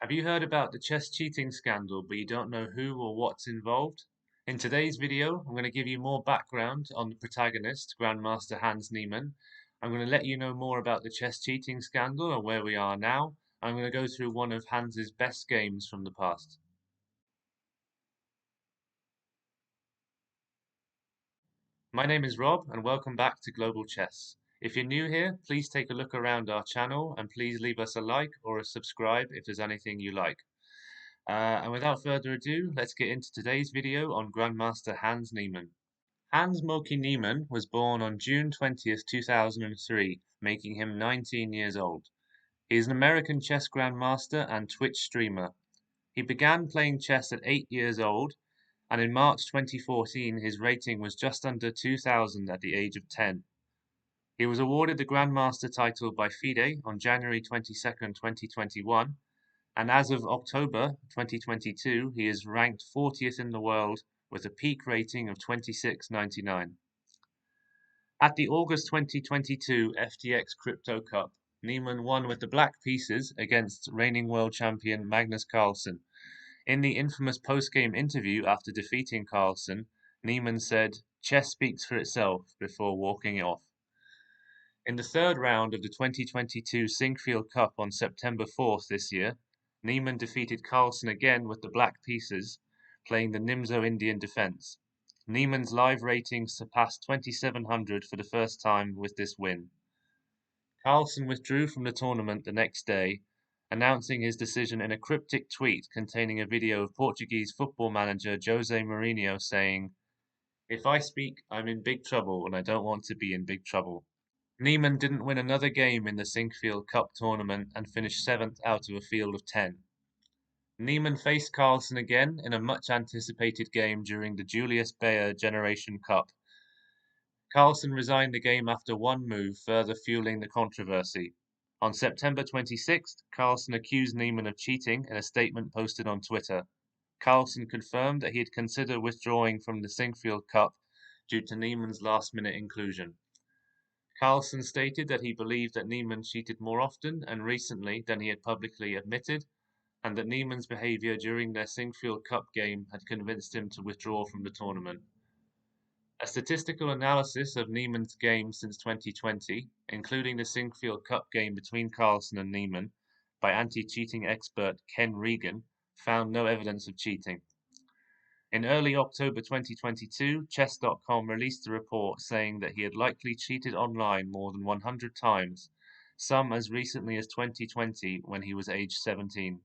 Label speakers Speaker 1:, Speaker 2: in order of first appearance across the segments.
Speaker 1: Have you heard about the chess cheating scandal, but you don't know who or what's involved? In today's video, I'm going to give you more background on the protagonist, Grandmaster Hans Niemann. I'm going to let you know more about the chess cheating scandal and where we are now. I'm going to go through one of Hans's best games from the past. My name is Rob, and welcome back to Global Chess. If you're new here, please take a look around our channel and please leave us a like or a subscribe if there's anything you like. And without further ado, let's get into today's video on Grandmaster Hans Niemann. Hans Moki Niemann was born on June 20th, 2003, making him 19 years old. He is an American chess grandmaster and Twitch streamer. He began playing chess at 8 years old, and in March 2014 his rating was just under 2000 at the age of 10. He was awarded the Grandmaster title by FIDE on January 22nd, 2021, and as of October 2022 he is ranked 40th in the world with a peak rating of 26.99. At the August 2022 FTX Crypto Cup, Niemann won with the black pieces against reigning world champion Magnus Carlsen. In the infamous post-game interview after defeating Carlsen, Niemann said, "Chess speaks for itself," before walking off. In the third round of the 2022 Sinquefield Cup on September 4th this year, Niemann defeated Carlsen again with the black pieces, playing the Nimzo Indian defense. Niemann's live ratings surpassed 2700 for the first time with this win. Carlsen withdrew from the tournament the next day, announcing his decision in a cryptic tweet containing a video of Portuguese football manager Jose Mourinho saying, "If I speak, I'm in big trouble and I don't want to be in big trouble." Niemann didn't win another game in the Sinquefield Cup tournament and finished 7th out of a field of 10. Niemann faced Carlsen again in a much-anticipated game during the Julius Baer Generation Cup. Carlsen resigned the game after one move, further fueling the controversy. On September 26th, Carlsen accused Niemann of cheating in a statement posted on Twitter. Carlsen confirmed that he had considered withdrawing from the Sinquefield Cup due to Niemann's last-minute inclusion. Carlsen stated that he believed that Niemann cheated more often and recently than he had publicly admitted, and that Niemann's behaviour during their Sinquefield Cup game had convinced him to withdraw from the tournament. A statistical analysis of Niemann's games since 2020, including the Sinquefield Cup game between Carlsen and Niemann, by anti-cheating expert Ken Regan, found no evidence of cheating. In early October 2022, Chess.com released a report saying that he had likely cheated online more than 100 times, some as recently as 2020 when he was aged 17.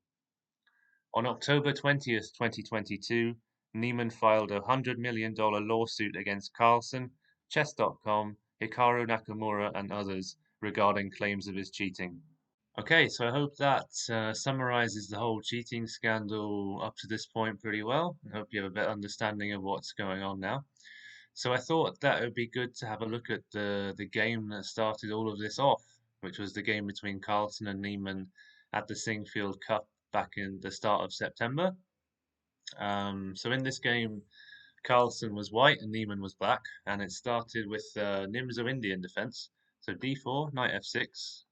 Speaker 1: On October 20th, 2022, Niemann filed a $100 million lawsuit against Carlsen, Chess.com, Hikaru Nakamura, and others regarding claims of his cheating. Okay, so I hope that summarizes the whole cheating scandal up to this point pretty well. I hope you have a better understanding of what's going on now. So I thought that it would be good to have a look at the game that started all of this off, which was the game between Carlsen and Niemann at the Sinquefield Cup back in the start of September. So in this game, Carlsen was white and Niemann was black, and it started with Nimzo Indian defense. So d4, knight f6,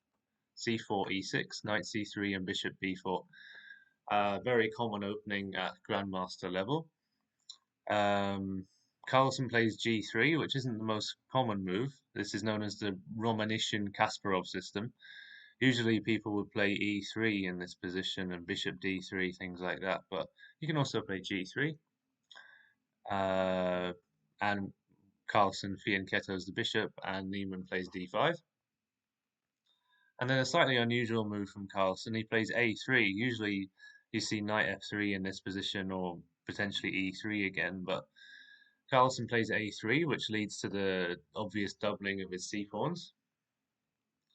Speaker 1: c4, e6, knight c3, and bishop b4. Very common opening at grandmaster level. Carlsen plays g3, which isn't the most common move. This is known as the Romanishin-Kasparov system. Usually people would play e3 in this position and bishop d3, things like that, but you can also play g3. And Carlsen fianchettos the bishop, and Niemann plays d5. And then a slightly unusual move from Carlsen, he plays a3. Usually you see knight f3 in this position, or potentially e3 again, but Carlsen plays a3, which leads to the obvious doubling of his c-pawns.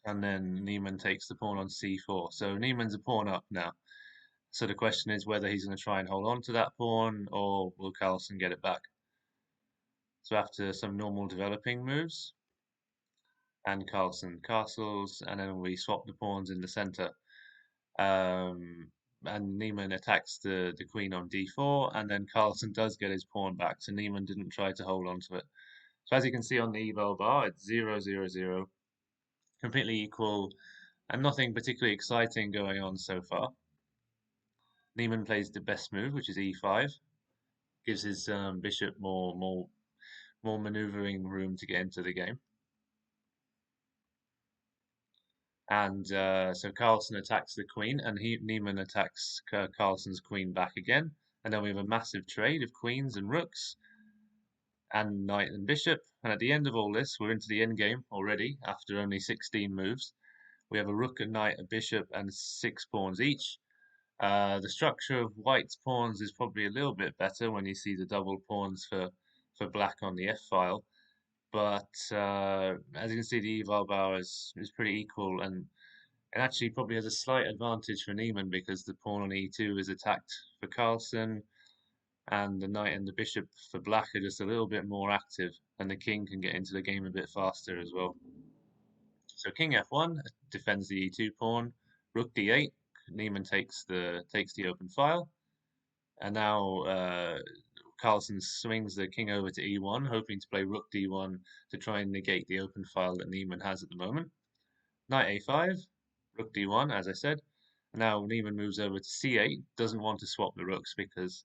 Speaker 1: And then Niemann takes the pawn on c4. So Niemann's a pawn up now. So the question is whether he's going to try and hold on to that pawn, or will Carlsen get it back? So after some normal developing moves, and Carlsen castles, and then we swap the pawns in the center. And Niemann attacks the queen on d4, and then Carlsen does get his pawn back, so Niemann didn't try to hold on to it. So as you can see on the eval bar, it's 0-0-0, completely equal, and nothing particularly exciting going on so far. Niemann plays the best move, which is e5, gives his bishop more maneuvering room to get into the game. And so Carlsen attacks the queen, and Niemann attacks Carlsen's queen back again. And then we have a massive trade of queens and rooks, and knight and bishop. And at the end of all this, we're into the endgame already after only 16 moves. We have a rook, a knight, a bishop, and 6 pawns each. The structure of white's pawns is probably a little bit better when you see the double pawns for black on the f-file. But as you can see, the eval is pretty equal, and it actually probably has a slight advantage for Niemann because the pawn on e2 is attacked for Carlsen, and the knight and the bishop for black are just a little bit more active, and the king can get into the game a bit faster as well. So king f1 defends the e2 pawn, rook d8, Niemann takes the open file, and now Carlsen swings the king over to e1, hoping to play rook d1 to try and negate the open file that Niemann has at the moment. Knight a5, rook d1, as I said. Now Niemann moves over to c8, doesn't want to swap the rooks because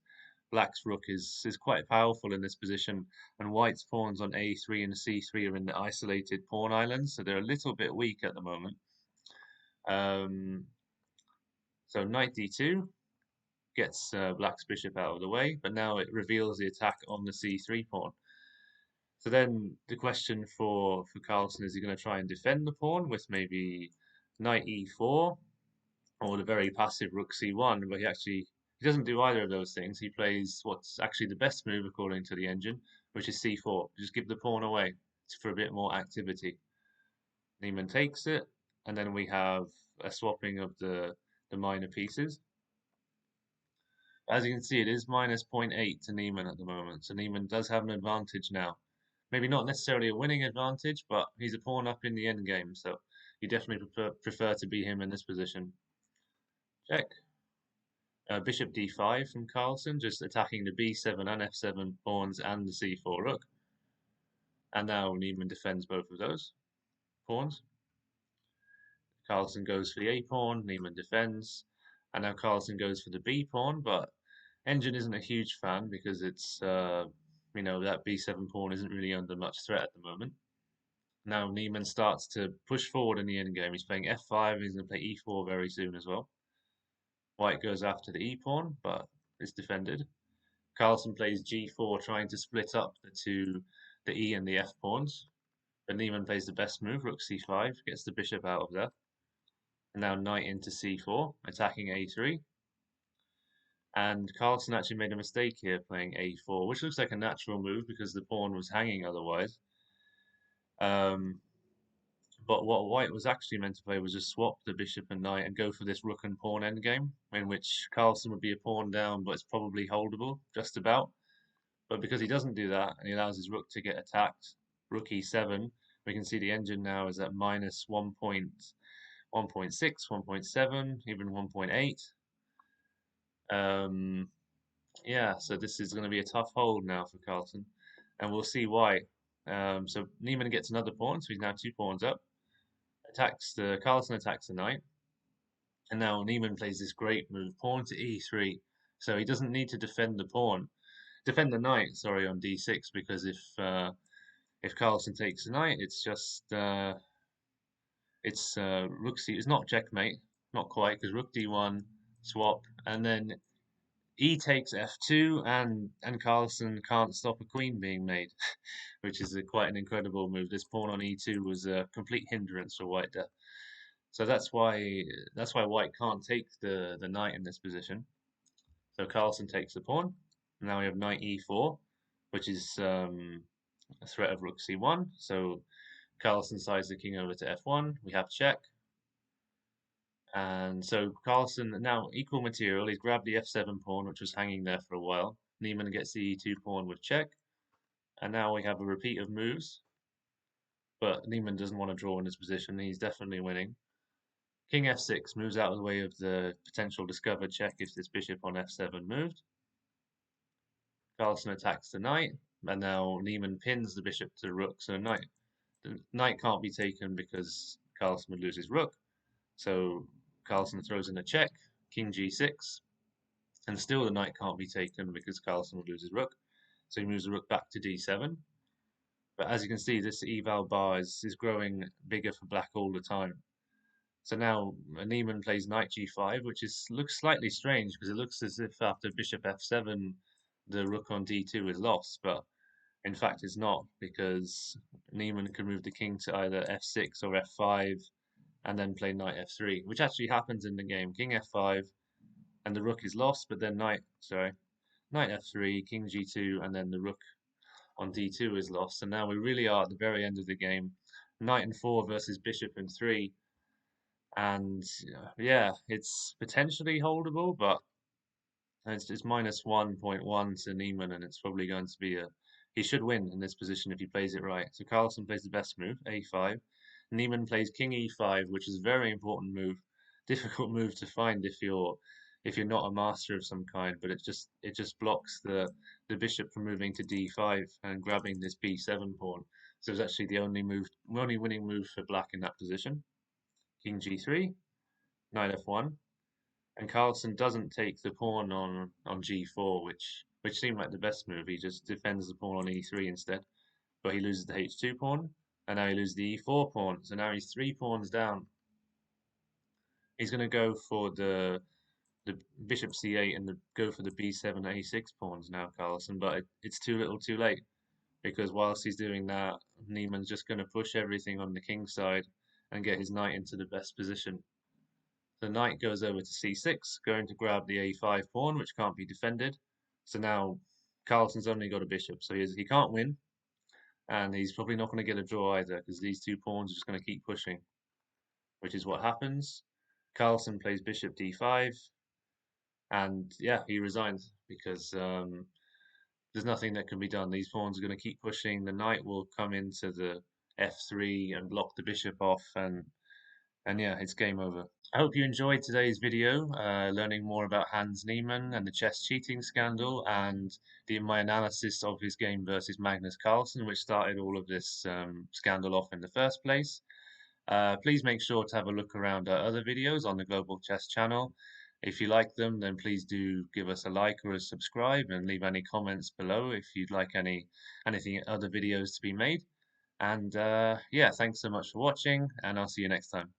Speaker 1: black's rook is quite powerful in this position, and white's pawns on a3 and c3 are in the isolated pawn islands, so they're a little bit weak at the moment. So knight d2 gets black's bishop out of the way, but now it reveals the attack on the c3 pawn. So then the question for Carlsen, is he going to try and defend the pawn with maybe knight e4 or the very passive rook c1, but he doesn't do either of those things. He plays what's actually the best move according to the engine, which is c4. Just give the pawn away for a bit more activity. Niemann takes it, and then we have a swapping of the minor pieces. As you can see, it is minus 0.8 to Niemann at the moment, so Niemann does have an advantage now. Maybe not necessarily a winning advantage, but he's a pawn up in the endgame, so you definitely prefer to be him in this position. Check. Bishop d5 from Carlsen, just attacking the b7 and f7 pawns and the c4 rook. And now Niemann defends both of those pawns. Carlsen goes for the a pawn, Niemann defends. And now Carlsen goes for the b pawn, but Engine isn't a huge fan because it's, that b7 pawn isn't really under much threat at the moment. Now Niemann starts to push forward in the endgame. He's playing f5, he's going to play e4 very soon as well. White goes after the e pawn, but it's defended. Carlsen plays g4, trying to split up the e and the f pawns. But Niemann plays the best move, rook c5, gets the bishop out of there. And now knight into c4, attacking a3. And Carlsen actually made a mistake here playing a4, which looks like a natural move because the pawn was hanging otherwise. But what white was actually meant to play was just swap the bishop and knight and go for this rook and pawn endgame, in which Carlsen would be a pawn down, but it's probably holdable, just about. But because he doesn't do that, and he allows his rook to get attacked, rook e7, we can see the engine now is at minus 1.6, 1.7, even 1.8. Yeah, so this is going to be a tough hold now for Carlsen, and we'll see why. So Niemann gets another pawn, so he's now 2 pawns up. Carlsen attacks the knight, and now Niemann plays this great move, pawn to e3. So he doesn't need to defend the knight, sorry, on d6, because if Carlsen takes the knight, it's just rook c. It's not checkmate, not quite, because rook d1 swap, and then e takes f2, and Carlsen can't stop a queen being made, which is quite an incredible move. This pawn on e2 was a complete hindrance for white there. So that's why white can't take the knight in this position. So Carlsen takes the pawn. Now we have knight e4, which is a threat of rook c1. So Carlsen sides the king over to f1. We have check. And so Carlsen, now equal material, he's grabbed the f7 pawn, which was hanging there for a while. Niemann gets the e2 pawn with check. And now we have a repeat of moves. But Niemann doesn't want to draw in this position. He's definitely winning. King f6 moves out of the way of the potential discovered check if this bishop on f7 moved. Carlsen attacks the knight, and now Niemann pins the bishop to the rook, so the knight can't be taken because Carlsen would lose his rook. So Carlsen throws in a check, king g6, and still the knight can't be taken because Carlsen would lose his rook. So he moves the rook back to d7. But as you can see, this eval bar is growing bigger for black all the time. So now Niemann plays knight g5, which looks slightly strange because it looks as if after bishop f7, the rook on d2 is lost. But in fact, it's not, because Niemann can move the king to either f6 or f5 and then play knight f3, which actually happens in the game. King f5 and the rook is lost, but then knight f3, king g2, and then the rook on d2 is lost. And now we really are at the very end of the game. Knight and 4 versus bishop and 3. And yeah, it's potentially holdable, but it's minus 1.1 to Niemann, and it's probably going to be he should win in this position if he plays it right. So Carlsen plays the best move, a5. Niemann plays king e5, which is a very important move. Difficult move to find if you're not a master of some kind, but it just blocks the bishop from moving to d5 and grabbing this b7 pawn. So it's actually the only winning move for black in that position. King g3, knight f1. And Carlsen doesn't take the pawn on g4, which seemed like the best move. He just defends the pawn on e3 instead, but he loses the h2 pawn, and now he loses the e4 pawn. So now he's 3 pawns down. He's going to go for the bishop c8 and go for the b7 a6 pawns now, Carlsen, but it's too little, too late, because whilst he's doing that, Niemann's just going to push everything on the king side and get his knight into the best position. The knight goes over to c6, going to grab the a5 pawn, which can't be defended. So now Carlsen's only got a bishop, so he can't win, and he's probably not going to get a draw either, because these 2 pawns are just going to keep pushing, which is what happens. Carlsen plays bishop d5, and yeah, he resigns because there's nothing that can be done. These pawns are going to keep pushing. The knight will come into the f3 and block the bishop off, and yeah, it's game over. I hope you enjoyed today's video, learning more about Hans Niemann and the chess cheating scandal, and my analysis of his game versus Magnus Carlsen, which started all of this scandal off in the first place. Please make sure to have a look around our other videos on the Global Chess channel. If you like them, then please do give us a like or a subscribe, and leave any comments below if you'd like anything other videos to be made. And yeah, thanks so much for watching, and I'll see you next time.